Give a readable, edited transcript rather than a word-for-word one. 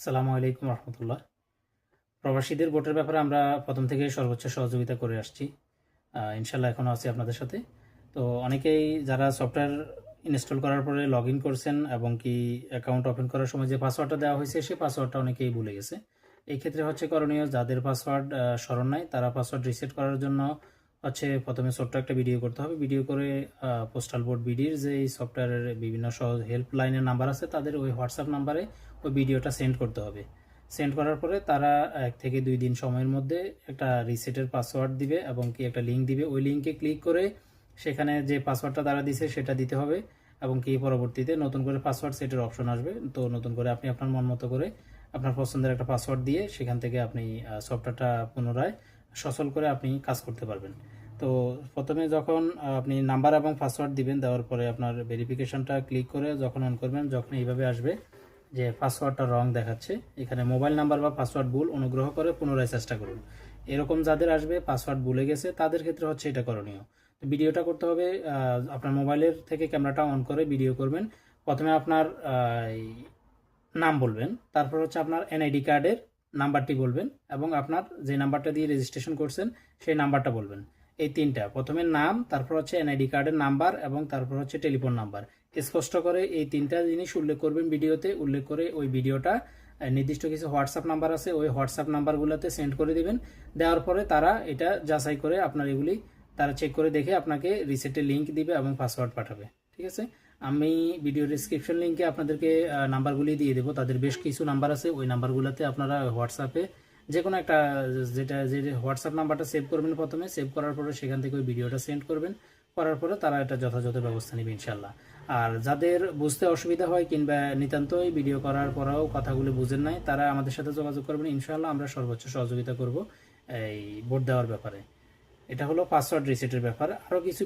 আসসালামু আলাইকুম রহমতুল্লাহ। প্রবাসীদের ভোটের ব্যাপারে আমরা প্রথম থেকে সর্বোচ্চ সহযোগিতা করে আসছি। ইনশাল্লাহ এখনও আছি আপনাদের সাথে। তো অনেকেই যারা সফটওয়্যার ইনস্টল করার পরে লগ ইন করছেন এবং কি অ্যাকাউন্ট ওপেন করার সময় যে পাসওয়ার্ডটা দেওয়া হয়েছে সেই পাসওয়ার্ডটা অনেকেই ভুলে গেছে। এই ক্ষেত্রে হচ্ছে করণীয়, যাদের পাসওয়ার্ড স্মরণ নাই তারা পাসওয়ার্ড রিসেট করার জন্য হচ্ছে প্রথমে ছোট্ট একটা ভিডিও করতে হবে। ভিডিও করে পোস্টাল বোর্ড বিডির যে এই সফটওয়্যারের বিভিন্ন সহজ হেল্পলাইনের নাম্বার আছে তাদের ওই হোয়াটসঅ্যাপ নাম্বারে ওই ভিডিওটা সেন্ড করতে হবে। সেন্ড করার পরে তারা 1 থেকে 2 দিন সময়ের মধ্যে একটা রিসেটের পাসওয়ার্ড দিবে এবং কি একটা লিঙ্ক দিবে। ওই লিঙ্কে ক্লিক করে সেখানে যে পাসওয়ার্ডটা তারা দিছে সেটা দিতে হবে এবং কি পরবর্তীতে নতুন করে পাসওয়ার্ড সেটের অপশন আসবে। তো নতুন করে আপনি আপনার মন মতো করে আপনার পছন্দের একটা পাসওয়ার্ড দিয়ে সেখান থেকে আপনি সফটওয়্যারটা পুনরায় সচল করে আপনি কাজ করতে পারবেন। তো প্রথমে যখন আপনি নাম্বার এবং পাসওয়ার্ড দিবেন, দেওয়ার পরে আপনার ভেরিফিকেশনটা ক্লিক করে যখন অন করবেন, যখন এইভাবে আসবে যে পাসওয়ার্ডটা রং দেখাচ্ছে, এখানে মোবাইল নাম্বার বা পাসওয়ার্ড ভুল, অনুগ্রহ করে পুনরায় চেষ্টা করুন। এরকম যাদের আসবে পাসওয়ার্ড ভুলে গেছে তাদের ক্ষেত্রে হচ্ছে এটা করণীয়। তো ভিডিওটা করতে হবে, আপনার মোবাইলের থেকে ক্যামেরাটা অন করে ভিডিও করবেন। প্রথমে আপনার এই নাম বলবেন, তারপর হচ্ছে আপনার এনআইডি কার্ডের নাম্বারটি বলবেন এবং আপনার যে নাম্বারটা দিয়ে রেজিস্ট্রেশন করছেন সেই নাম্বারটা বলবেন। এই তিনটা, প্রথমে নাম, তারপর হচ্ছে এনআইডি কার্ডের নাম্বার এবং তারপর হচ্ছে টেলিফোন নাম্বার, স্পষ্ট করে এই তিনটা জিনিস উল্লেখ করবেন ভিডিওতে। উল্লেখ করে ওই ভিডিওটা নির্দিষ্ট কিছু হোয়াটসঅ্যাপ নাম্বার আছে ওই হোয়াটসঅ্যাপ নাম্বারগুলোতে সেন্ড করে দিবেন। দেওয়ার পরে তারা এটা যাচাই করে আপনার এগুলি তারা চেক করে দেখে আপনাকে রিসেটের লিঙ্ক দিবে এবং পাসওয়ার্ড পাঠাবে। ঠিক আছে, আমি ভিডিও ডিসক্রিপশন লিঙ্কে আপনাদেরকে নাম্বারগুলি দিয়ে দেবো। তাদের বেশ কিছু নাম্বার আছে, ওই নাম্বারগুলোতে আপনারা হোয়াটসঅ্যাপে যে কোনো একটা, যে হোয়াটসঅ্যাপ নাম্বারটা সেভ করবেন, প্রথমে সেভ করার পরে সেখান থেকে ওই ভিডিওটা সেন্ড করবেন। করার পরে তারা এটা যথাযথ ব্যবস্থা নেবে ইনশাল্লাহ। আর যাদের বুঝতে অসুবিধা হয় কিংবা নিতান্তই ভিডিও করার পরেও কথাগুলি বুঝেন নাই, তারা আমাদের সাথে যোগাযোগ করবেন। ইনশাল্লাহ আমরা সর্বোচ্চ সহযোগিতা করব এই ভোট দেওয়ার ব্যাপারে। এটা হলো পাসওয়ার্ড রিসেটের ব্যাপার। আরও কিছু